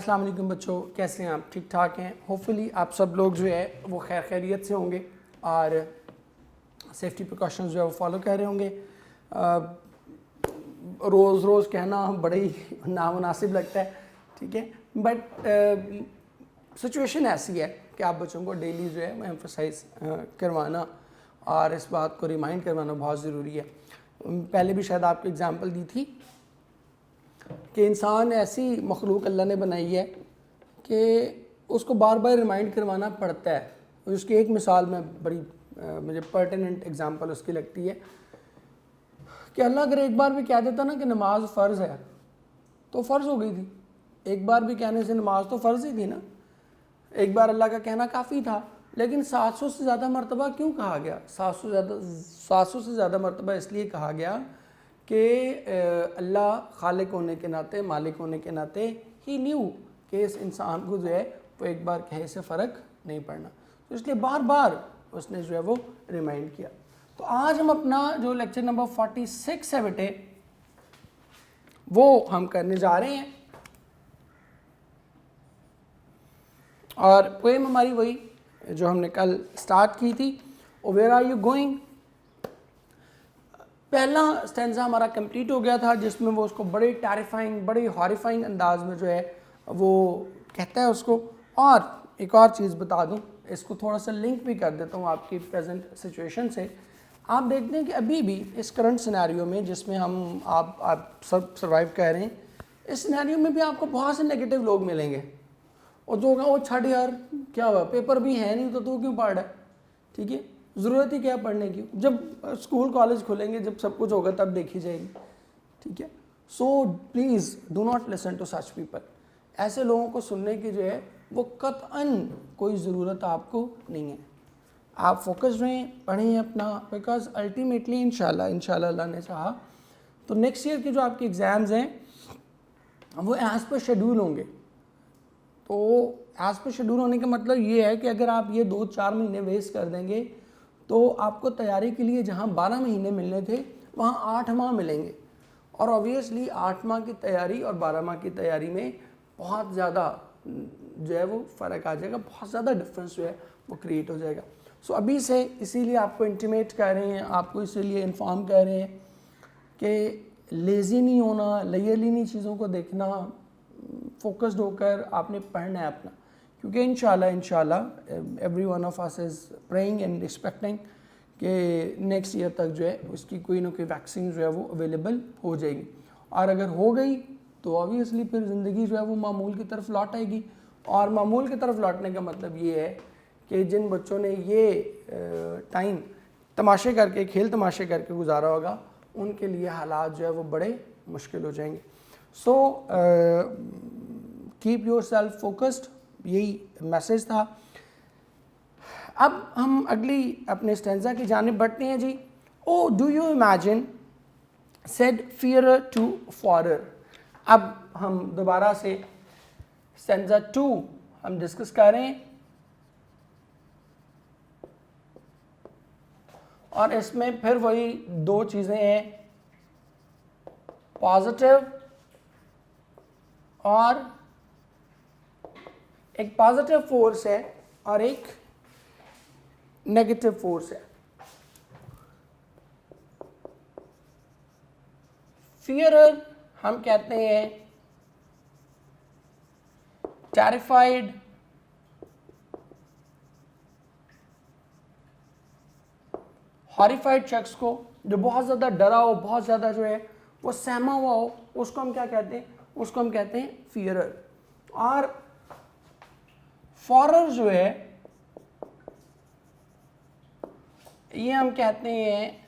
अस्सलाम वालेकुम बच्चों, कैसे हैं आप? ठीक ठाक हैं? होपफुली आप सब लोग जो है वो खैर खैरियत से होंगे और सेफ्टी प्रिकॉशंस जो है वो फॉलो कर रहे होंगे। रोज़ रोज़ कहना बड़ा ही नामुनासिब लगता है, ठीक है, बट सिचुएशन ऐसी है कि आप बच्चों को डेली जो है वो एम्फसाइज करवाना और इस बात को रिमाइंड करवाना बहुत ज़रूरी है। पहले भी शायद आपको एग्जांपल दी थी कि इंसान ऐसी मखलूक अल्लाह ने बनाई है कि उसको बार बार रिमाइंड करवाना पड़ता है। उसकी एक मिसाल में बड़ी मुझे पर्टिनेंट एग्जांपल उसकी लगती है कि अल्लाह अगर एक बार भी कह देता ना कि नमाज फ़र्ज़ है तो फ़र्ज़ हो गई थी। एक बार भी कहने से नमाज तो फ़र्ज़ ही थी ना। एक बार अल्लाह का कहना काफ़ी था, लेकिन 700 से ज़्यादा मरतबा क्यों कहा गया? 700 से ज़्यादा मरतबा इसलिए कहा गया कि अल्लाह खालिक होने के नाते, मालिक होने के नाते ही न्यू कि इस इंसान को जो है वो एक बार कहे से फ़र्क नहीं पड़ना, तो इसलिए बार बार उसने जो है वो रिमाइंड किया। तो आज हम अपना जो लेक्चर नंबर 46 है बेटे वो हम करने जा रहे हैं और पोएम हमारी वही जो हमने कल स्टार्ट की थी, वेयर आर यू गोइंग। पहला स्टेंजा हमारा कंप्लीट हो गया था जिसमें वो उसको बड़े टेरिफाइंग, बड़े हॉरिफाइंग अंदाज में जो है वो कहता है उसको। और एक और चीज़ बता दूं, इसको थोड़ा सा लिंक भी कर देता हूँ आपकी प्रेजेंट सिचुएशन से। आप देखते हैं कि अभी भी इस करंट सिनेरियो में जिसमें हम आप सब सर्वाइव कर रहे हैं, इस सिनेरियो में भी आपको बहुत से नेगेटिव लोग मिलेंगे और जो होगा वो छड़ यार क्या हुआ, पेपर भी है नहीं तो तू क्यों पढ़ रहा है, ठीक है, ज़रूरत ही क्या है पढ़ने की, जब स्कूल कॉलेज खुलेंगे जब सब कुछ होगा तब देखी जाएगी, ठीक है। So please do not listen to such people. ऐसे लोगों को सुनने की जो है वो कतअन कोई ज़रूरत आपको नहीं है। आप फोकस रहें, पढ़ें अपना, बिकॉज अल्टीमेटली इंशाल्लाह अल्लाह ने चाहा तो नेक्स्ट ईयर के जो आपके एग्ज़ाम्स हैं वो एज़ पर शेड्यूल होंगे। तो एज़ पर शेड्यूल होने का मतलब ये है कि अगर आप ये 2-4 महीने वेस्ट कर देंगे तो आपको तैयारी के लिए जहाँ 12 महीने मिलने थे वहाँ 8 माह मिलेंगे। और ऑब्वियसली 8 माह की तैयारी और 12 माह की तैयारी में बहुत ज़्यादा जो है वो फ़र्क आ जाएगा, बहुत ज़्यादा डिफरेंस जो है वो क्रिएट हो जाएगा। सो अभी से इसीलिए आपको इंटीमेट कर रहे हैं, आपको इसीलिए इन्फॉर्म कर रहे हैं कि लेज़ी नहीं होना, लेयरली नहीं चीज़ों को देखना, फोकस्ड होकर आपने पढ़ना है अपना, क्योंकि इंशाल्लाह every one of us is praying and expecting कि नेक्स्ट ईयर तक जो है उसकी कोई ना कोई वैक्सीन जो है वो अवेलेबल हो जाएगी। और अगर हो गई तो ऑब्वियसली फिर ज़िंदगी जो है वो मामूल की तरफ लौट आएगी। और मामूल की तरफ लौटने का मतलब ये है कि जिन बच्चों ने ये टाइम तमाशे करके, खेल तमाशे करके गुजारा होगा, उनके लिए हालात जो है वो बड़े मुश्किल हो जाएंगे। So keep your self focused, यही मैसेज था। अब हम अगली अपने स्टेंजा की जानिब बढ़ते हैं जी। Oh do you imagine said fearer to forer. अब हम दोबारा से स्टेंजा 2 हम डिस्कस कर रहे हैं और इसमें फिर वही दो चीज़ें हैं, पॉजिटिव और एक पॉजिटिव फोर्स है और एक नेगेटिव फोर्स है। फियरर हम कहते हैं टेरिफाइड, हॉरिफाइड शख्स को, जो बहुत ज़्यादा डरा हो, बहुत ज़्यादा जो है वो सहमा हुआ हो, उसको हम क्या कहते हैं? उसको हम कहते हैं फियरर। और फॉरर जो है ये हम कहते हैं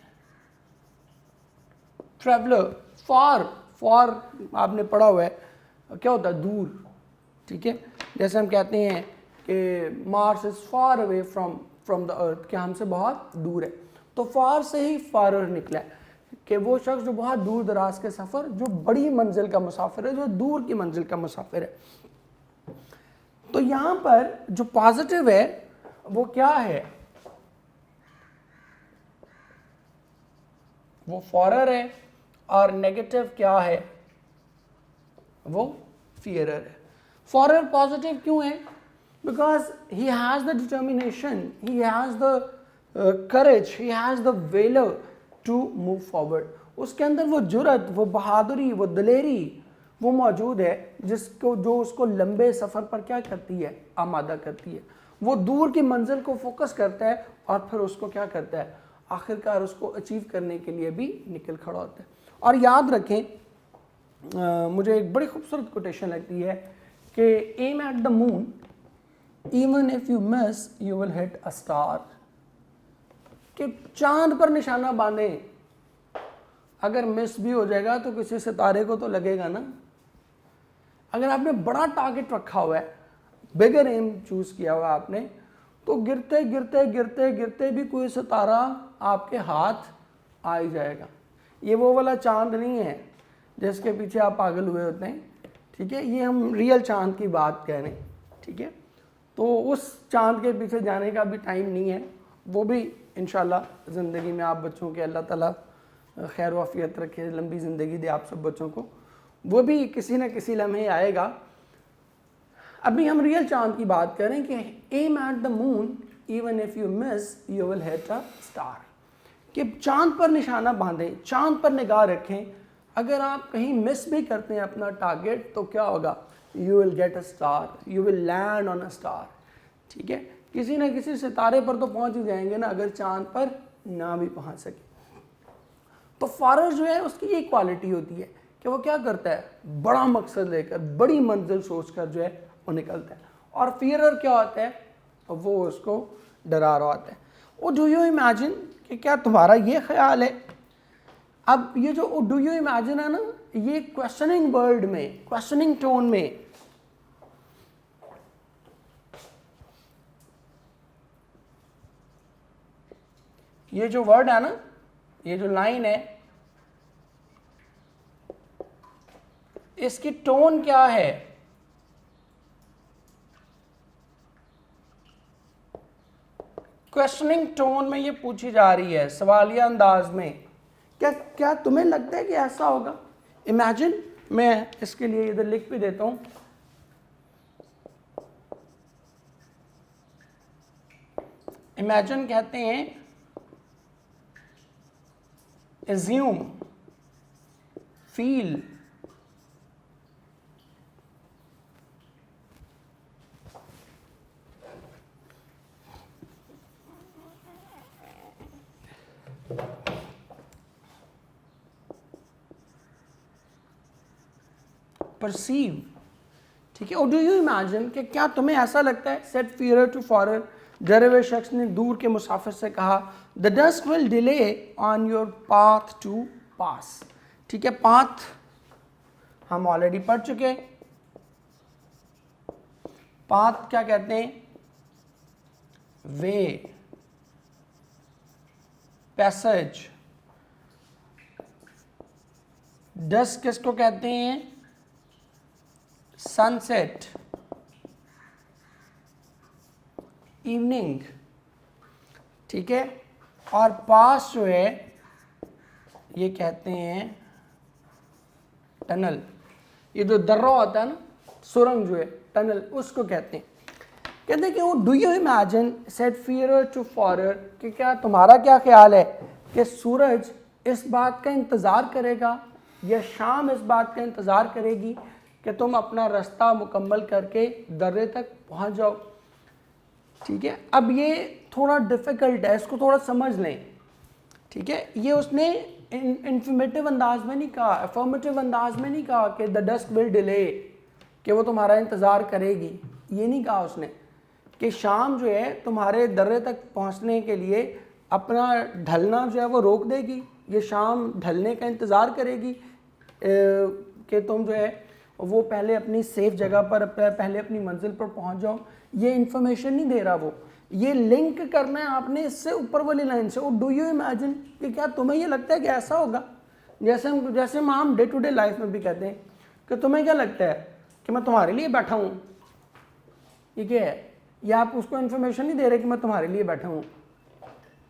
ट्रैवलर। फॉर आपने पढ़ा हुआ है क्या होता है? दूर, ठीक है। जैसे हम कहते हैं कि Mars is far away from the earth, कि हमसे बहुत दूर है। तो फार से ही फारर निकला है कि वो शख्स जो बहुत दूर दराज के सफ़र, जो बड़ी मंजिल का मुसाफिर है, जो दूर की मंजिल का मुसाफिर है। तो यहाँ पर जो पॉजिटिव है वो क्या है? वो फॉरर है। और नेगेटिव क्या है? वो फियरर है। फॉरर पॉजिटिव क्यों है? Because he has the determination, he has the courage, he has the valour to move forward. उसके अंदर वो जुर्रत, वो बहादुरी, वो दिलेरी वो मौजूद है जिसको जो उसको लंबे सफ़र पर क्या करती है, आमादा करती है। वो दूर की मंजिल को फोकस करता है और फिर उसको क्या करता है, आखिरकार उसको अचीव करने के लिए भी निकल खड़ा होता है। और याद रखें, मुझे एक बड़ी खूबसूरत कोटेशन लगती है कि aim at the moon even if you miss you will hit a star. कि चांद पर निशाना बांधें, अगर मिस भी हो जाएगा तो किसी सितारे को तो लगेगा ना। अगर आपने बड़ा टारगेट रखा हुआ है, बिगर एम चूज किया हुआ आपने, तो गिरते गिरते गिरते गिरते भी कोई सितारा आपके हाथ आ ही जाएगा। ये वो वाला चांद नहीं है जिसके पीछे आप पागल हुए होते हैं, ठीक है। ये हम रियल चांद की बात कह रहे हैं, ठीक है। तो उस चांद के पीछे जाने का भी टाइम नहीं है, वो भी इंशाल्लाह ज़िंदगी में आप बच्चों के अल्लाह ताला खैर वाफियत रखे, लंबी ज़िंदगी दे आप सब बच्चों को, वो भी किसी न किसी लम्हे आएगा। अभी हम रियल चांद की बात करें कि aim at the moon even if you miss you will hit a star. कि चांद पर निशाना बांधें, चांद पर निगाह रखें, अगर आप कहीं मिस भी करते हैं अपना टारगेट तो क्या होगा, you will get a star, you will land on a star, ठीक है। किसी न किसी सितारे पर तो पहुंच ही जाएंगे ना, अगर चांद पर ना भी पहुंच सके। तो फारर जो है उसकी ये क्वालिटी होती है कि वो क्या करता है, बड़ा मकसद लेकर, बड़ी मंजिल सोचकर जो है वो निकलता है। और फियरर क्या होता है, वो उसको डरा रहा होता है। वो डू यू इमेजिन, कि क्या तुम्हारा ये ख्याल है। अब ये जो डू यू इमेजिन है ना, ये क्वेश्चनिंग वर्ड में, क्वेश्चनिंग टोन में, ये जो वर्ड है ना, ये जो लाइन है, इसकी टोन क्या है, क्वेश्चनिंग टोन में ये पूछी जा रही है, सवालिया अंदाज में। क्या तुम्हें लगता है कि ऐसा होगा? इमेजिन, मैं इसके लिए इधर लिख भी देता हूं, इमेजिन कहते हैं एज्यूम, फील, परसीव, ठीक है। और डू यू इमेजिन, कि क्या तुम्हें ऐसा लगता है, सेट फियरर टू फॉरर, डरे हुए शख्स ने दूर के मुसाफिर से कहा, the dust will delay on your path to pass, ठीक है। पाथ हम ऑलरेडी पढ़ चुके, पाथ क्या कहते हैं, वे, पैसेज। डस्ट किसको कहते हैं, सनसेट, इवनिंग, ठीक है। और पास जो है ये कहते हैं टनल। ये जो दर्रा होता है ना, सुरंग जो है, टनल, उसको कहते हैं। कहते हैं कि वो do you imagine, set fearer to forer, कि क्या तुम्हारा क्या ख्याल है कि सूरज इस बात का इंतज़ार करेगा या शाम इस बात का इंतज़ार करेगी कि तुम अपना रास्ता मुकम्मल करके दर्रे तक पहुंच जाओ, ठीक है। अब ये थोड़ा डिफ़िकल्ट है, इसको थोड़ा समझ लें, ठीक है। ये उसने इन्फॉर्मेटिव अंदाज में नहीं कहा, अफर्मेटिव अंदाज में नहीं कहा कि द डस्ट विल डिले, कि वो तुम्हारा इंतज़ार करेगी, ये नहीं कहा उसने। कि शाम जो है तुम्हारे दर्रे तक पहुंचने के लिए अपना ढलना जो है वो रोक देगी, ये शाम ढलने का इंतज़ार करेगी कि तुम जो है वो पहले अपनी सेफ जगह पर, पहले अपनी मंजिल पर पहुंच जाओ। ये इन्फॉर्मेशन नहीं दे रहा वो, ये लिंक करना है आपने इससे ऊपर वाली लाइन से। और डू यू इमेजिन, कि क्या तुम्हें ये लगता है कि ऐसा होगा, जैसे हम डे टू डे लाइफ में भी कहते हैं कि तुम्हें क्या लगता है कि मैं तुम्हारे लिए बैठा हूँ, ये क्या है, या आप उसको इन्फॉर्मेशन नहीं दे रहे कि मैं तुम्हारे लिए बैठा हूँ,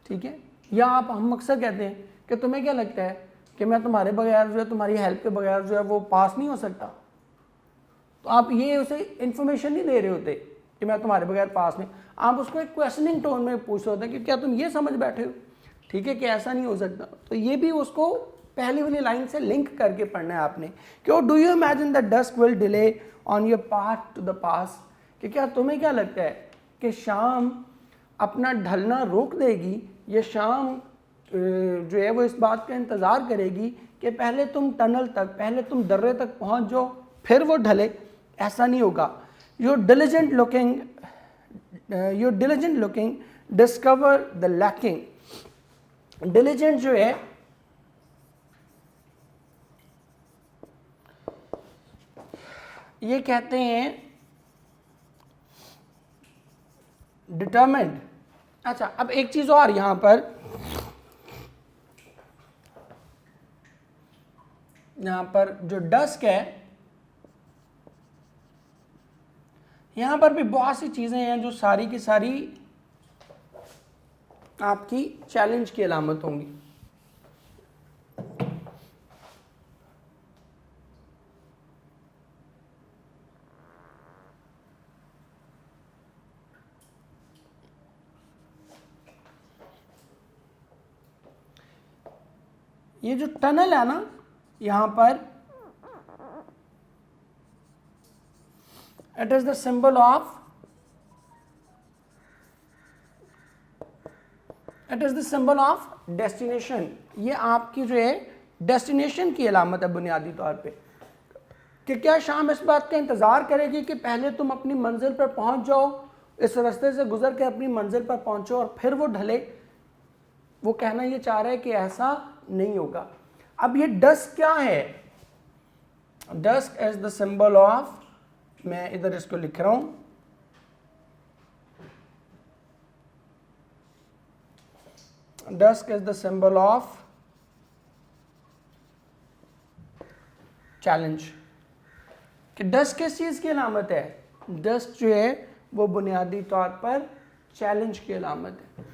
ठीक है। या हम अक्सर कहते हैं कि तुम्हें क्या लगता है कि मैं तुम्हारे बगैर जो है, तुम्हारी हेल्प के बगैर जो है वो पास नहीं हो सकता, तो आप ये उसे इंफॉर्मेशन नहीं दे रहे होते कि मैं तुम्हारे बगैर पास नहीं, आप उसको एक क्वेश्चनिंग टोन में पूछ रहे होते हैं कि क्या तुम ये समझ बैठे हो, ठीक है, कि ऐसा नहीं हो सकता। तो ये भी उसको पहली वाली लाइन से लिंक करके पढ़ना है आपने कि do you imagine the dusk will delay on your path to the pass, कि क्या तुम्हें क्या लगता है कि शाम अपना ढलना रोक देगी, ये शाम जो है वो इस बात का इंतज़ार करेगी कि पहले तुम टनल तक, पहले तुम दर्रे तक पहुंच जाओ फिर वो ढले, ऐसा नहीं होगा। Your diligent looking discover the lacking. Diligent जो है ये कहते हैं डिटरमिन्ड। अच्छा, अब एक चीज और यहां पर जो डस्क है, यहां पर भी बहुत सी चीजें हैं जो सारी की सारी आपकी चैलेंज की अलामत होंगी। ये जो टनल है ना, यहां पर it is the symbol of destination. ये आपकी जो है डेस्टिनेशन की अलामत है बुनियादी तौर पे, कि क्या शाम इस बात का इंतज़ार करेगी कि पहले तुम अपनी मंजिल पर पहुंच जाओ, इस रास्ते से गुजर के अपनी मंजिल पर पहुंचो और फिर वो ढले। वो कहना ये चाह रहा है कि ऐसा नहीं होगा। अब ये डस्क क्या है? Dusk is the symbol of, मैं इधर इसको लिख रहा हूं, dusk is the symbol of challenge. कि डस्क किस चीज की अलामत है? डस्क जो है वो बुनियादी तौर पर चैलेंज की अलामत है,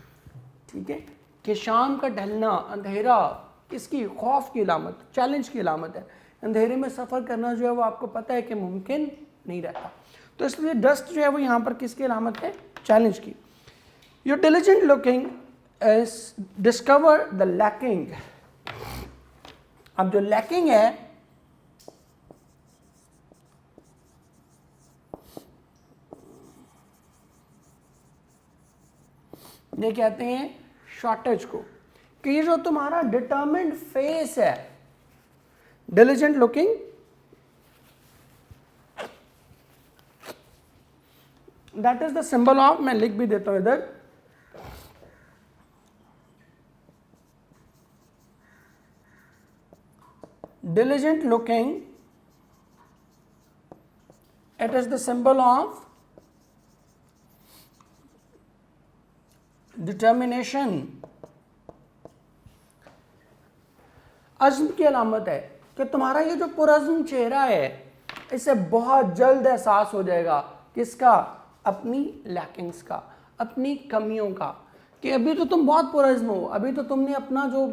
ठीक है, कि शाम का ढलना, अंधेरा, इसकी खौफ की अलामत, चैलेंज की अलामत है। अंधेरे में सफ़र करना जो है वो आपको पता है कि मुमकिन नहीं रहता। तो इसलिए डस्ट जो है वो यहाँ पर किसकी अलामत है? चैलेंज की। Your diligent looking is discover the lacking. अब जो लैकिंग है, ये कहते हैं शॉर्टेज को, कि ये जो तुम्हारा डिटरमिन्ड फेस है, diligent looking, that is the symbol of, मैं लिख भी देता हूं इधर, diligent looking, it is the symbol of determination, अज़्म की अलामत है कि तुम्हारा ये जो पुरअज़्म चेहरा है, इसे बहुत जल्द एहसास हो जाएगा किसका? अपनी लैकिंग्स का, अपनी कमियों का, कि अभी तो तुम बहुत पुरअज़्म हो, अभी तो तुमने अपना जो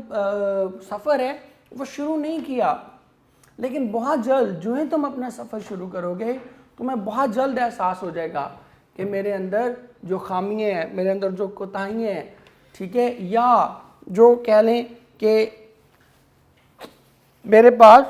सफ़र है वो शुरू नहीं किया, लेकिन बहुत जल्द जो ही तुम अपना सफ़र शुरू करोगे, तुम्हें बहुत जल्द एहसास हो जाएगा कि मेरे अंदर जो खामियाँ हैं, मेरे अंदर जो कोताहियाँ हैं, ठीक है, या जो कह लें कि मेरे पास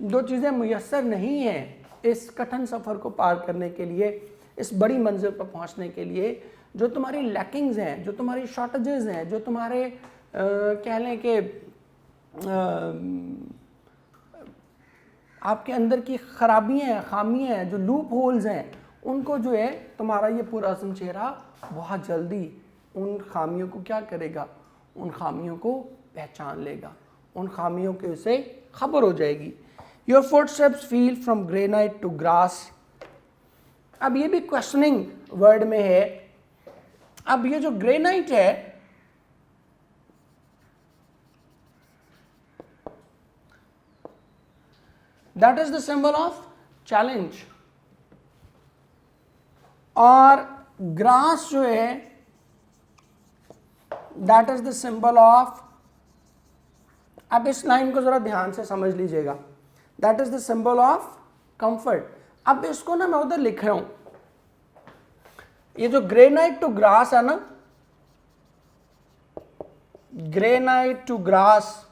जो चीज़ें मुयस्सर नहीं हैं इस कठिन सफ़र को पार करने के लिए, इस बड़ी मंजिल पर पहुंचने के लिए, जो तुम्हारी लैकिंग्स हैं, जो तुम्हारी शॉर्टेजेस हैं, जो तुम्हारे कह लें कि आपके अंदर की खराबियाँ हैं, खामियाँ हैं, जो लूप होल्स हैं, उनको जो है तुम्हारा ये पुरअज़्म चेहरा बहुत जल्दी उन खामियों को क्या करेगा? उन खामियों को पहचान लेगा, उन खामियों के उसे खबर हो जाएगी। Your footsteps feel from granite to grass. अब ये भी क्वेश्चनिंग वर्ड में है। अब ये जो ग्रेनाइट है, that is the symbol of challenge, और ग्रास जो है that is the symbol of, अब इस लाइन को जरा ध्यान से समझ लीजिएगा, that is the symbol of comfort. अब इसको ना मैं उधर लिख रहा हूं, ये जो ग्रेनाइट टू ग्रास है ना, ग्रेनाइट टू ग्रास,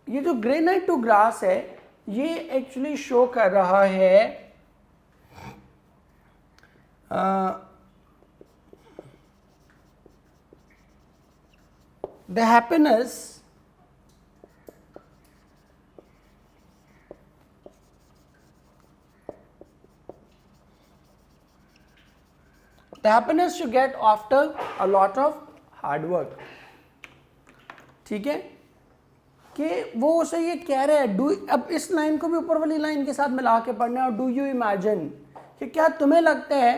ये जो ग्रेनाइट टू ग्रास है ये एक्चुअली शो कर रहा है the happiness you get after a lot of hard work. ठीक है, कि वो उसे ये कह रहे हैं, डू, अब इस लाइन को भी ऊपर वाली लाइन के साथ मिला के पढ़ना है, और डू यू इमेजिन कि क्या तुम्हें लगता है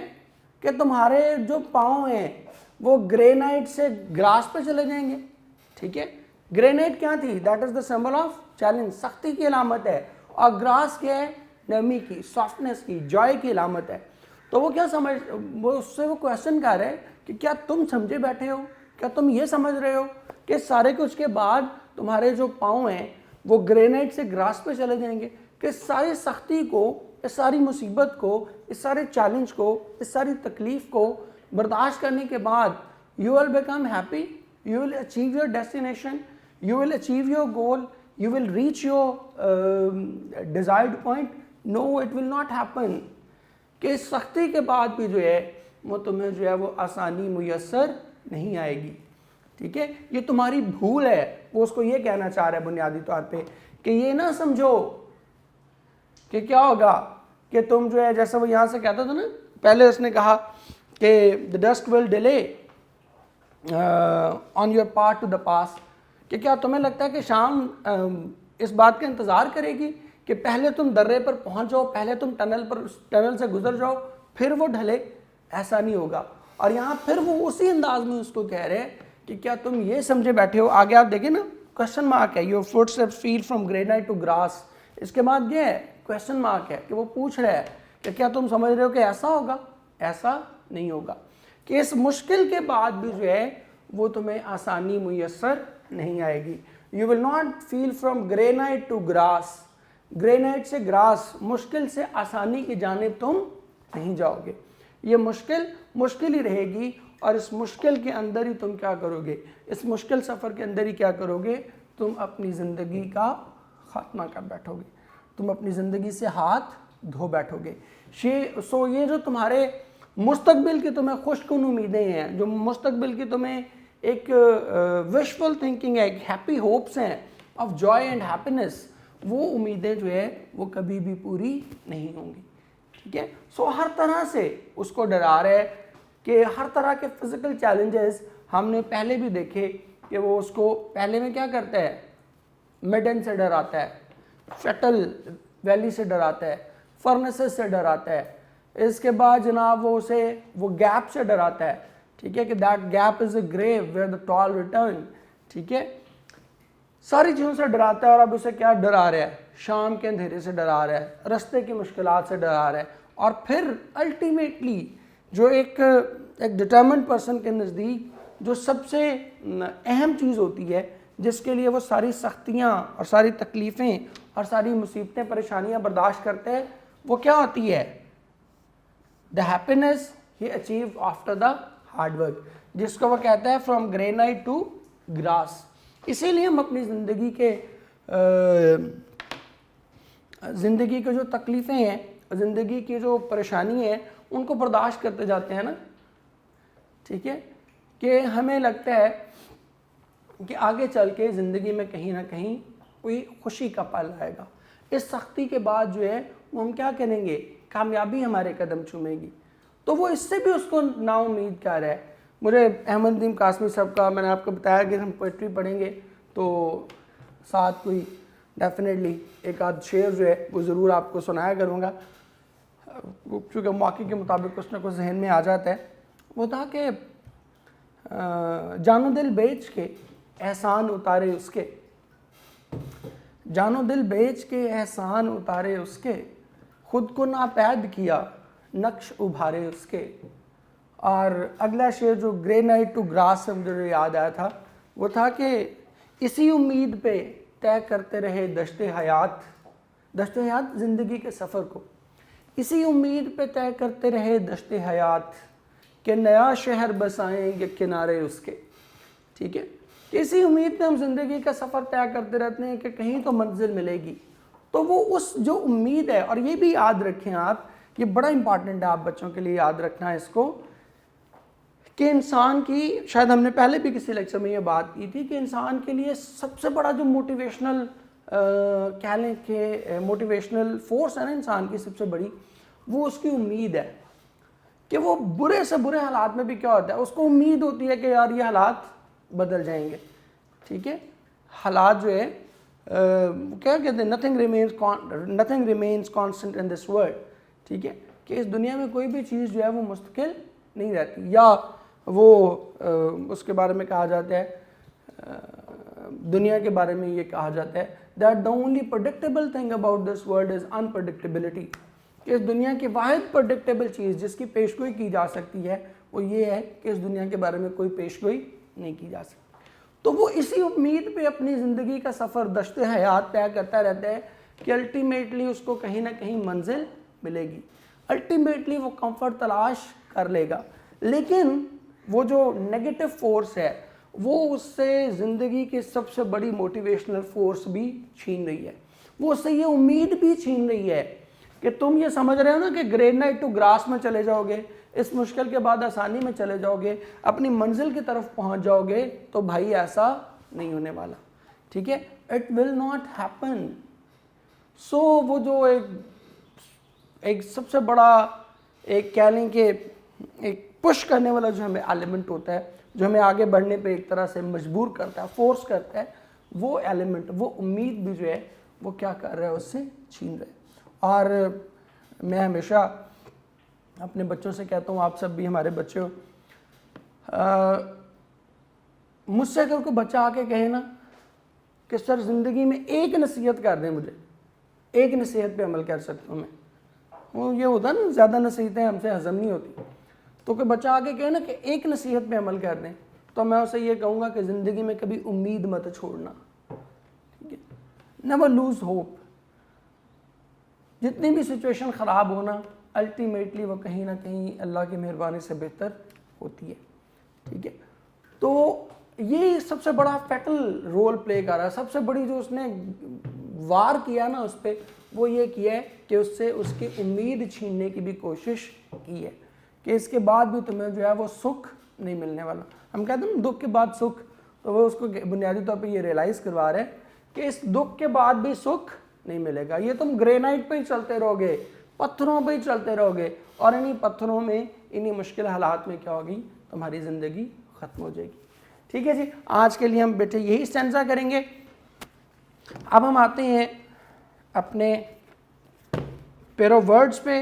कि तुम्हारे जो पाँव हैं वो ग्रेनाइट से ग्रास पे चले जाएंगे? ठीक है, ग्रेनाइट क्या थी? That is the symbol of challenge, सख्ती की अलामत है, और ग्रास क्या है? नरमी की, सॉफ्टनेस की, जॉय की अलामत है। तो वो क्या समझ, वो उससे वो क्वेश्चन कर रहे हैं कि क्या तुम समझे बैठे हो, क्या तुम ये समझ रहे हो कि सारे कुछ के बाद तुम्हारे जो पाँव हैं वो ग्रेनाइट से ग्रास पे चले जाएंगे, कि सारी सख्ती को, इस सारी मुसीबत को, इस सारे चैलेंज को, इस सारी तकलीफ को बर्दाश्त करने के बाद you will become happy, you will achieve your destination, you will achieve your goal, you will reach your desired point? No, it will not happen. कि सख्ती के बाद भी जो है वो तुम्हें जो है वो आसानी मुयस्सर नहीं आएगी। ठीक है, ये तुम्हारी भूल है, वो उसको ये कहना चाह रहा है बुनियादी तौर पे कि ये ना समझो कि क्या होगा कि तुम जो है, जैसा वो यहाँ से कहता था ना, पहले उसने कहा कि the dust will delay on your part to the pass, कि क्या तुम्हें लगता है कि शाम इस बात का इंतज़ार करेगी कि पहले तुम दर्रे पर पहुंच जाओ, पहले तुम टनल से गुजर जाओ, फिर वो ढले? ऐसा नहीं होगा। और यहाँ फिर वो उसी अंदाज में उसको कह रहे हैं कि क्या तुम ये समझे बैठे हो? आगे आप देखें ना, क्वेश्चन मार्क है, your footsteps feed from granite to grass, इसके बाद ये है क्वेश्चन मार्क है कि वो पूछ रहा है कि क्या तुम समझ रहे हो कि ऐसा होगा? ऐसा नहीं होगा, कि इस मुश्किल के बाद भी जो है वो तुम्हें आसानी मुयस्सर नहीं आएगी। You will not feel from granite to grass, granite से ग्रास, मुश्किल से आसानी की जानिब तुम नहीं जाओगे। ये मुश्किल ही रहेगी, और इस मुश्किल के अंदर ही तुम क्या करोगे? इस मुश्किल सफ़र के अंदर ही क्या करोगे? तुम अपनी ज़िंदगी का खात्मा कर बैठोगे, तुम अपनी ज़िंदगी से हाथ धो बैठोगे। ये जो तुम्हारे मुस्तकबिल की तुम्हें खुशकुन उम्मीदें हैं, जो मुस्तकबिल की तुम्हें एक विशफुल थिंकिंग है, एक हैप्पी होप्स हैं ऑफ जॉय एंड हैप्पीनेस, वो उम्मीदें जो है वो कभी भी पूरी नहीं होंगी। ठीक है, सो हर तरह से उसको डरा रहे हैं कि हर तरह के फिजिकल चैलेंजेस हमने पहले भी देखे कि वो उसको पहले में क्या करता है? मिडन से डराता है, फैटल वैली से डराता है, फर्नेसेस से डराता है, इसके बाद जनाब वो उसे वो गैप से डराता है। ठीक है, कि that gap is a grave where the tall return. ठीक है, सारी चीज़ों से डराता है, और अब उसे क्या डरा रहा है? शाम के अंधेरे से डरा रहा है, रास्ते की मुश्किलात से डरा रहा है, और फिर अल्टीमेटली जो एक डिटर्मिन्ड पर्सन के नज़दीक जो सबसे अहम चीज़ होती है, जिसके लिए वो सारी सख्तियाँ और सारी तकलीफ़ें और सारी मुसीबतें परेशानियाँ बर्दाश्त करते हैं, वो क्या होती है? The happiness he achieve after the hard work, जिसको वो कहता है फ्रॉम ग्रेनाइट टू ग्रास। इसीलिए हम अपनी ज़िंदगी के जो तकलीफ़ें हैं, ज़िंदगी की जो परेशानी है, उनको बर्दाश्त करते जाते हैं ना। ठीक है, कि हमें लगता है कि आगे चल के ज़िंदगी में कहीं ना कहीं कोई खुशी का पल आएगा। इस सख्ती के बाद जो है वो हम क्या करेंगे? कामयाबी हमारे कदम चूमेगी। तो वो इससे भी उसको नाउम्मीद कर रहा है। मुझे अहमद नदीम कासमी साहब का, मैंने आपको बताया कि हम पोइट्री पढ़ेंगे तो साथ कोई डेफिनेटली एक आध शेर जो है वो ज़रूर आपको सुनाया करूँगा, चूँकि मौके के मुताबिक कुछ ना कुछ जहन में आ जाता है। वो था कि जानो दिल बेच के एहसान उतारे उसके, जानो दिल बेच के एहसान उतारे उसके, खुद को नापैद किया नक्श उभारे उसके। और अगला शेर जो ग्रेनाइट टू ग्रास से मुझे याद आया था वो था कि इसी उम्मीद पे तय करते रहे दश्ते हयात ज़िंदगी के सफ़र को, इसी उम्मीद पे तय करते रहे दश्ते हयात कि नया शहर बसाएंगे किनारे उसके। ठीक है, इसी उम्मीद पे हम ज़िंदगी का सफ़र तय करते रहते हैं कि कहीं तो मंजिल मिलेगी। तो वो उस जो उम्मीद है, और ये भी याद रखें आप, ये बड़ा इंपॉर्टेंट है आप बच्चों के लिए याद रखना है इसको, कि इंसान की, शायद हमने पहले भी किसी लेक्चर में ये बात की थी, कि इंसान के लिए सबसे बड़ा जो मोटिवेशनल कह लें कि मोटिवेशनल फोर्स है ना इंसान की सबसे बड़ी, वो उसकी उम्मीद है कि वो बुरे से बुरे हालात में भी क्या होता है, उसको उम्मीद होती है कि यार ये हालात बदल जाएंगे। ठीक है, हालात जो है क्या कहते हैं, nothing remains constant in this world. ठीक है, कि इस दुनिया में कोई भी चीज़ जो है वो मुस्तकिल नहीं रहती, या वो उसके बारे में कहा जाता है, दुनिया के बारे में ये कहा जाता है that the only predictable thing about this world is unpredictability. इस दुनिया की वाहिद प्रेडिक्टेबल चीज़ जिसकी पेशगोई की जा सकती है वो ये है कि इस दुनिया के बारे में कोई पेशगोई नहीं की जा सकती। तो वो इसी उम्मीद पे अपनी ज़िंदगी का सफ़र दश्ते हयात तय करता रहता है कि अल्टीमेटली उसको कहीं ना कहीं मंजिल मिलेगी, अल्टीमेटली वो कंफर्ट तलाश कर लेगा। लेकिन वो जो नेगेटिव फोर्स है वो उससे ज़िंदगी की सबसे बड़ी मोटिवेशनल फोर्स भी छीन रही है, वो उससे ये उम्मीद भी छीन रही है कि तुम ये समझ रहे हो ना कि ग्रेनाइट टू ग्रास में चले जाओगे, इस मुश्किल के बाद आसानी में चले जाओगे, अपनी मंजिल की तरफ पहुंच जाओगे, तो भाई ऐसा नहीं होने वाला। ठीक है, इट विल नॉट हैपन। सो वो जो एक सबसे बड़ा एक कह लें कि एक पुश करने वाला जो हमें एलिमेंट होता है, जो हमें आगे बढ़ने पे एक तरह से मजबूर करता है, फोर्स करता है, वो एलिमेंट, वो उम्मीद भी जो है वो क्या कर रहा है, उससे छीन रहा है। और मैं हमेशा अपने बच्चों से कहता हूँ, आप सब भी हमारे बच्चे हो, मुझसे अगर कोई बच्चा आके कहे ना कि सर ज़िंदगी में एक नसीहत कर दें मुझे, एक नसीहत पे अमल कर सकता हूँ मैं, वो ये होता है ना ज़्यादा नसीहतें हमसे हज़म नहीं होती, तो कोई बच्चा आके कहे ना कि एक नसीहत पे अमल कर दें, तो मैं उसे ये कहूँगा कि ज़िंदगी में कभी उम्मीद मत छोड़ना। ठीक है, नेवर लूज़ होप। जितनी भी सिचुएशन ख़राब होना, अल्टीमेटली वो कहीं ना कहीं अल्लाह की मेहरबानी से बेहतर होती है। ठीक है, तो ये सबसे बड़ा फैटल रोल प्ले कर रहा है, सबसे बड़ी जो उसने वार किया ना उस पर, वो ये किया है कि उससे उसकी उम्मीद छीनने की भी कोशिश की है कि इसके बाद भी तुम्हें जो है वो सुख नहीं मिलने वाला। हम कहते हैं दुख के बाद सुख, तो वो उसको बुनियादी तौर पे ये रियलाइज़ करवा रहे हैं कि इस दुख के बाद भी सुख नहीं मिलेगा, ये तुम ग्रेनाइट पे ही चलते रहोगे, पत्थरों पे ही चलते रहोगे, और इन्हीं पत्थरों में, इन्हीं मुश्किल हालात में क्या होगी, तुम्हारी ज़िंदगी ख़त्म हो जाएगी। ठीक है जी, आज के लिए हम बेटे यही स्टैंजा करेंगे। अब हम आते हैं अपने पेयर ऑफ वर्ड्स पे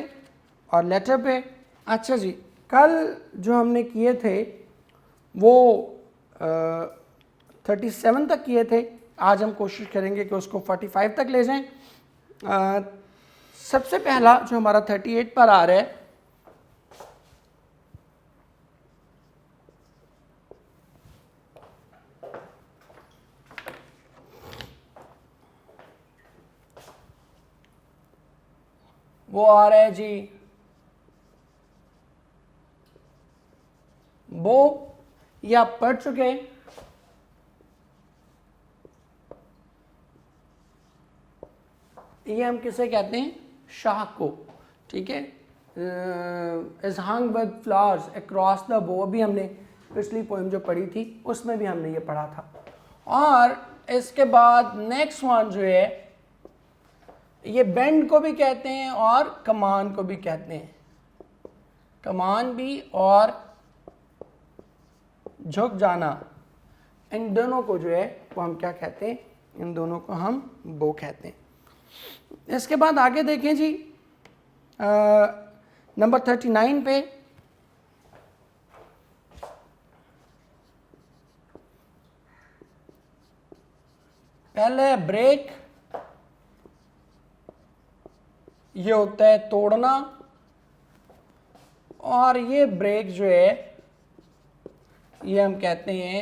और लेटर पे। अच्छा जी, कल जो हमने किए थे वो 37 तक किए थे, आज हम कोशिश करेंगे कि उसको 45 तक ले जाएं। सबसे पहला जो हमारा 38 पर आ रहा है, वो आ रहा है जी वो, ये आप पढ़ चुके हैं। ये हम किसे कहते हैं, शाह को। ठीक है, is hung with flowers across the बो, अभी हमने पिछली पोएम जो पढ़ी थी उसमें भी हमने ये पढ़ा था। और इसके बाद नेक्स्ट वन जो है, ये बेंड को भी कहते हैं और कमान को भी कहते हैं, कमान भी और झुक जाना, इन दोनों को जो है वो हम क्या कहते हैं, इन दोनों को हम बो कहते हैं। इसके बाद आगे देखें जी, नंबर 39 पे पहले ब्रेक, ये होता है तोड़ना, और ये ब्रेक जो है ये हम कहते हैं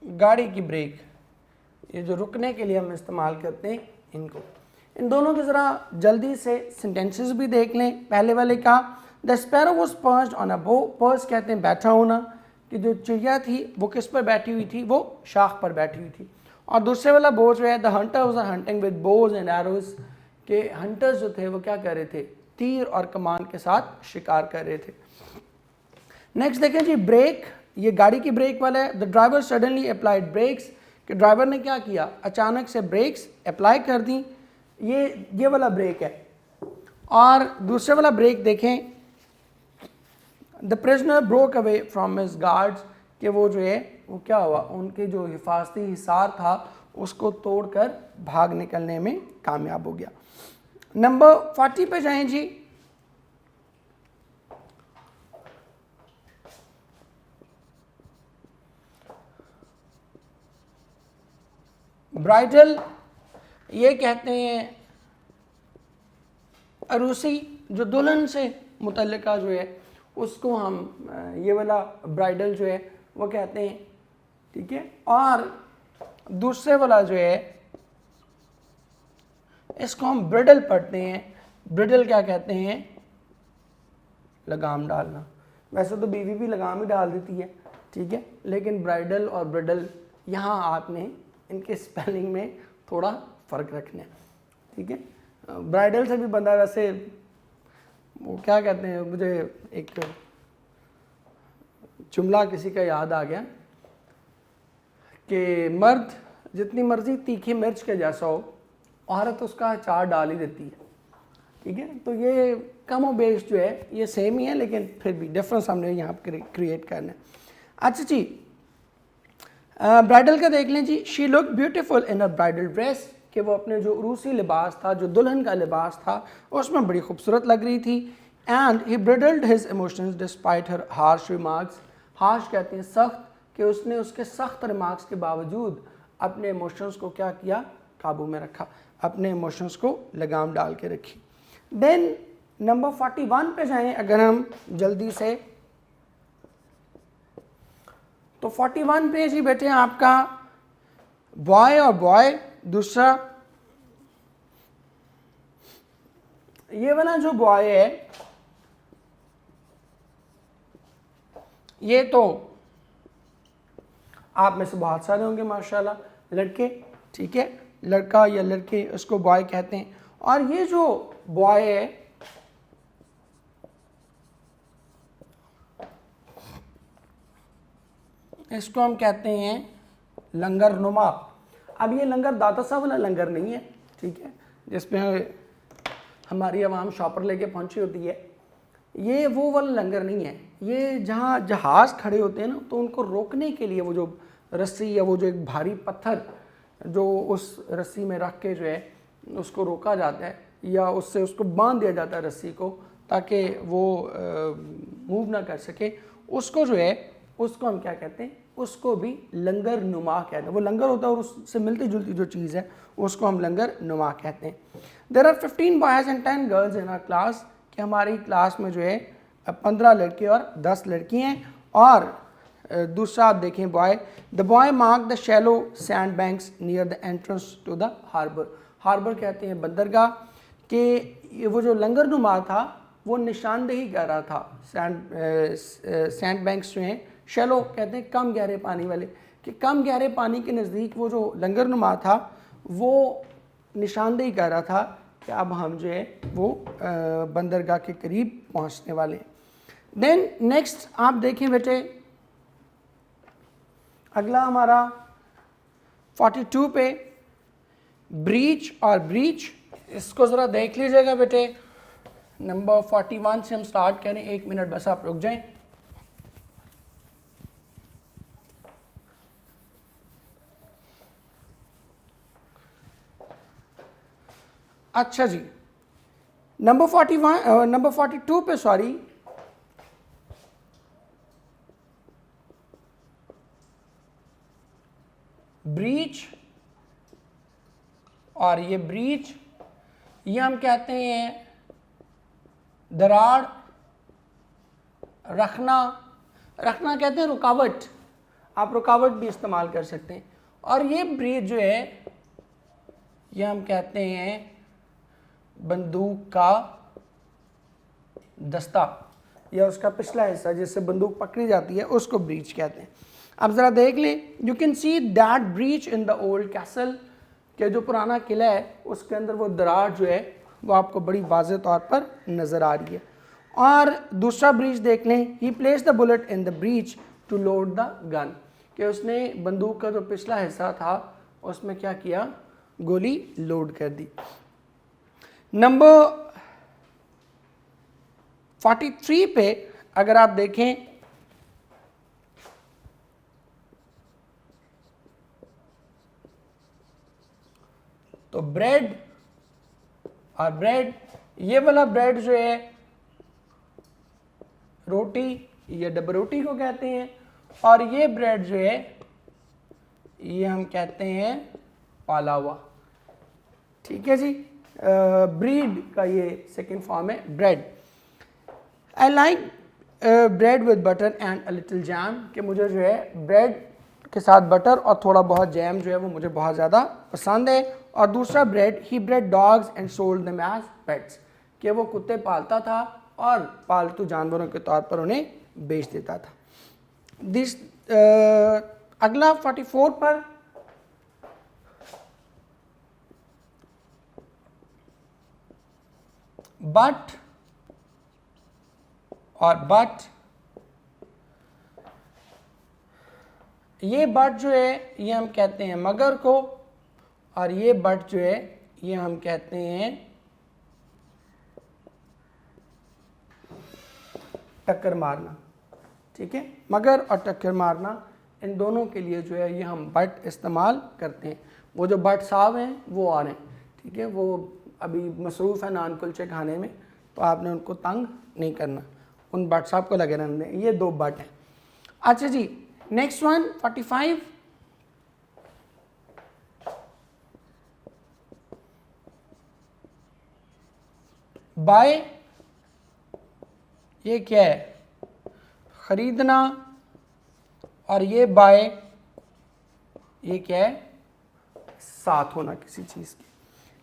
गाड़ी की ब्रेक, ये जो रुकने के लिए हम इस्तेमाल करते हैं इनको, इन दोनों के ज़रा जल्दी से सेंटेंसेस भी देख लें। पहले वाले का the sparrow was perched on a bough, perch कहते हैं बैठा होना, कि जो चिड़िया थी वो किस पर बैठी हुई थी, वो शाख पर बैठी हुई थी। और दूसरे वाला बो जो है the hunters are hunting with bows and arrows, के हंटर्स जो थे वो क्या कर रहे थे, तीर और कमान के साथ शिकार कर रहे थे। नेक्स्ट देखें जी ब्रेक, ये गाड़ी की ब्रेक वाला है। The driver suddenly applied brakes, कि ड्राइवर ने क्या किया, अचानक से ब्रेक्स अप्लाई कर दी, ये वाला ब्रेक है। और दूसरे वाला ब्रेक देखें, the prisoner broke away from his guards, कि वो जो है वो क्या हुआ, उनके जो हिफाजती हिसार था उसको तोड़कर भाग निकलने में कामयाब हो गया। नंबर 40 पे जाएं जी। ब्राइडल, ये कहते हैं अरूसी, जो दुल्हन से मुतल्लिका जो है उसको हम ये वाला ब्राइडल जो है वो कहते हैं, ठीक है। और दूसरे वाला जो है इसको हम ब्रिडल पढ़ते हैं। ब्रिडल क्या कहते हैं, लगाम डालना। वैसे तो बीवी भी लगाम ही डाल देती है, ठीक है, लेकिन ब्राइडल और ब्रिडल यहाँ आपने इनके स्पेलिंग में थोड़ा फ़र्क रखना है, ठीक है। ब्राइडल से भी बंदा वैसे वो क्या कहते हैं, मुझे एक जुमला किसी का याद आ गया कि मर्द जितनी मर्जी तीखी मिर्च के जैसा हो, औरत उसका अचार डाल ही देती है, ठीक है। तो ये कम और बेश जो है ये सेम ही है, लेकिन फिर भी डिफरेंस हमने यहाँ पर क्रिएट करना है। अच्छा जी, ब्राइडल का देख लें जी। She look beautiful in a bridal dress, कि वो अपने जो उरूसी लिबास था, जो दुल्हन का लिबास था, उसमें बड़ी खूबसूरत लग रही थी। And he bridled his emotions despite her harsh remarks, harsh कहते हैं सख्त, कि उसने उसके सख्त रिमार्क्स के बावजूद अपने इमोशंस को क्या किया, काबू में रखा, अपने इमोशंस को लगाम डाल के रखी। देन नंबर 41 पे जाएं अगर हम जल्दी से, तो 41 पे जी बेटे आपका बॉय और बॉय, दूसरा ये वाला जो बॉय है ये तो आप में से बहुत सारे होंगे माशाल्लाह लड़के, ठीक है, लड़का या लड़के उसको बॉय कहते हैं। और ये जो बॉय है इसको हम कहते हैं लंगर नुमा। अब ये लंगर दाता साहब वाला लंगर नहीं है, ठीक है, जिसमें हमारी आवाम शॉपर लेके पहुंची होती है, ये वो वाला लंगर नहीं है। ये जहाँ जहाज़ खड़े होते हैं ना, तो उनको रोकने के लिए वो जो रस्सी या वो जो एक भारी पत्थर जो उस रस्सी में रख के जो है उसको रोका जाता है, या उससे उसको बांध दिया जाता है रस्सी को, ताकि वो मूव ना कर सके, उसको जो है उसको हम क्या कहते हैं, उसको भी लंगर नुमा कहते हैं। वो लंगर होता है और उससे मिलती जुलती जो चीज़ है उसको हम लंगर नुमा कहते हैं। There are 15 boys and 10 girls in our class, कि हमारी क्लास में जो है 15 लड़के और 10 लड़की हैं। और दूसरा आप देखें buoy, the buoy mark the shallow sand banks near the entrance to the harbour. Harbour कहते हैं बंदरगाह, कि वो जो लंगर नुमा था वो निशानदेही कर रहा था सैंड बैंक्स जो हैं, शैलो कहते हैं कम गहरे पानी वाले, कि कम गहरे पानी के नज़दीक वो जो लंगर नुमा था वो निशानदेही कर रहा था कि अब हम जो है वो बंदरगाह के करीब पहुंचने वाले हैं। देन नेक्स्ट आप देखें बेटे, अगला हमारा 42 पे ब्रीच और ब्रीच, इसको ज़रा देख लीजिएगा बेटे। नंबर 41 से हम स्टार्ट करें, 1 मिनट बस आप रुक जाएं। अच्छा जी, नंबर 42 पे सॉरी, ब्रीच और ये ब्रीच, ये हम कहते हैं दरार, रखना, रखना कहते हैं रुकावट। आप रुकावट भी इस्तेमाल कर सकते हैं। और ये ब्रीच जो है ये हम कहते हैं बंदूक का दस्ता या उसका पिछला हिस्सा जिससे बंदूक पकड़ी जाती है उसको ब्रीच कहते हैं। अब ज़रा देख लें, you can see that breach in the old castle, के जो पुराना किला है उसके अंदर वो दरार जो है वो आपको बड़ी वाज़ेह तौर पर नज़र आ रही है। और दूसरा ब्रीच देख लें, he place the bullet in the breech to load the gun, कि उसने बंदूक का जो पिछला हिस्सा था उसमें क्या किया, गोली लोड कर दी। नंबर 43 पे अगर आप देखें तो ब्रेड और ब्रेड, ये वाला ब्रेड जो है रोटी या डब रोटी को कहते हैं, और ये ब्रेड जो है ये हम कहते हैं पाला हुआ। ठीक है जी, ब्रीड का ये सेकंड फॉर्म है bread. I like bread with butter and a little jam, कि मुझे जो है ब्रेड के साथ बटर और थोड़ा बहुत जैम जो है वो मुझे बहुत ज़्यादा पसंद है। और दूसरा bred, he bred dogs and sold them as pets, कि वो कुत्ते पालता था और पालतू जानवरों के तौर पर उन्हें बेच देता था। दिस अगला 44 पर बट और बट, ये बट जो है ये हम कहते हैं मगर को, और ये बट जो है ये हम कहते हैं टक्कर मारना। ठीक है, मगर और टक्कर मारना इन दोनों के लिए जो है ये हम बट इस्तेमाल करते हैं। वो जो बट साहब हैं वो आ रहे हैं, ठीक है, वो अभी मसरूफ़ है नान कुलचे खाने में, तो आपने उनको तंग नहीं करना, उन बट साहब को लगे रहने दें। ये दो बट हैं। अच्छा जी, नेक्स्ट वन 45, बाय, ये क्या है, खरीदना, और ये बाय ये क्या है, साथ होना किसी चीज़ की।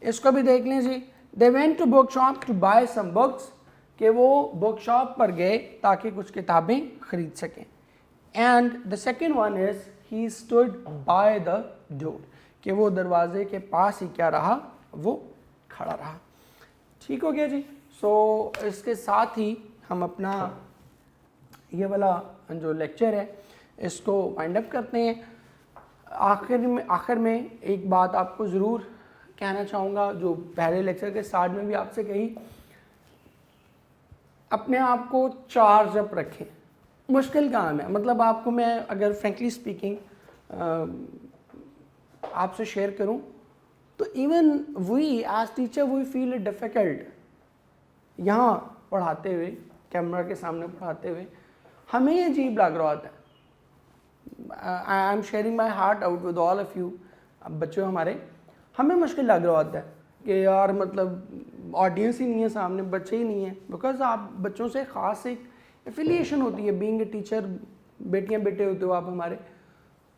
इसको भी देख लें जी। They went to book shop to buy some books, कि वो बुक शॉप पर गए ताकि कुछ किताबें खरीद सकें। And the second one is he stood by the door, कि वो दरवाजे के पास ही क्या रहा, वो खड़ा रहा। ठीक हो गया जी। सो इसके साथ ही हम अपना ये वाला जो लेक्चर है इसको वाइंड अप करते हैं। आखिर में एक बात आपको ज़रूर कहना चाहूँगा, जो पहले लेक्चर के स्टार्ट में भी आपसे कही, अपने आप को चार्ज अप रखें। मुश्किल काम है, मतलब आपको मैं अगर फ्रेंकली स्पीकिंग आपसे शेयर करूं तो even we as teacher we feel it difficult. यहाँ पढ़ाते हुए, कैमरा के सामने पढ़ाते हुए हमें अजीब लग रहा होता है। I am sharing my heart out with all of you. अब बच्चों हमारे, हमें मुश्किल लग रहा होता है कि यार मतलब ऑडियंस ही नहीं है सामने, बच्चे ही नहीं है, बिकॉज आप बच्चों से ख़ास एक एफिलिएशन होती है। बीइंग ए टीचर, बेटियां बेटे होते हो आप हमारे,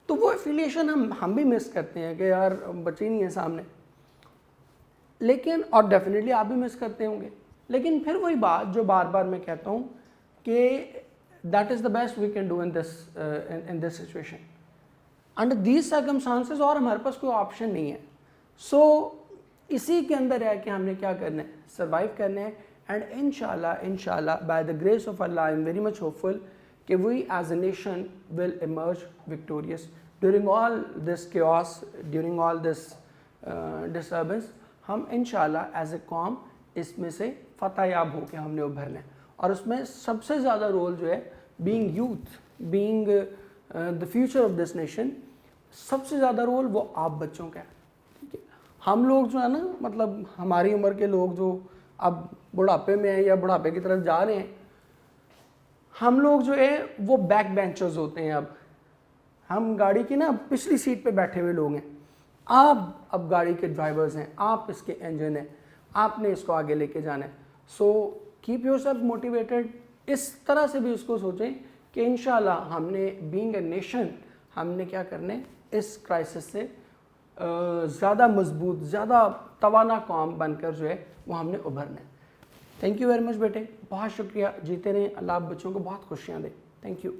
तो वो एफिलिएशन हम भी मिस करते हैं कि यार बच्चे ही नहीं है सामने। लेकिन और डेफिनेटली आप भी मिस करते होंगे। लेकिन फिर वही बात जो बार बार मैं कहता हूँ कि that is the best we can do in this situation under these circumstances, और हमारे पास कोई ऑप्शन नहीं है। सो इसी के अंदर है कि हमने क्या करना है, सर्वाइव करना है। एंड इंशाल्लाह by the grace of Allah I am very much hopeful कि we as a nation will emerge victorious during all this chaos, during all this disturbance. हम इंशाल्लाह एज ए कौम इसमें से फतह याब होकर हमने उभरना है। और उसमें सबसे ज़्यादा रोल जो है, being youth, being the future of this nation, सबसे ज़्यादा रोल वो आप बच्चों का है। ठीक है, हम लोग जो है ना, मतलब हमारी उम्र के लोग जो अब बुढ़ापे में हैं या बुढ़ापे की तरफ जा रहे हैं, हम लोग जो है वो बैक बेंचर्स होते हैं। अब हम गाड़ी की ना पिछली सीट पे बैठे हुए लोग हैं। आप अब गाड़ी के ड्राइवर्स हैं, आप इसके इंजन हैं, आपने इसको आगे लेके जाना है। So keep yourself motivated. इस तरह से भी इसको सोचें कि इंशाल्लाह हमने बीइंग ए नेशन हमने क्या करने, इस क्राइसिस से ज़्यादा मजबूत, ज़्यादा तवाना कौम बनकर जो है वो हमने उभरना है। थैंक यू वेरी मच बेटे, बहुत शुक्रिया, जीते रहें, अल्लाह आप बच्चों को बहुत खुशियाँ दे। Thank you.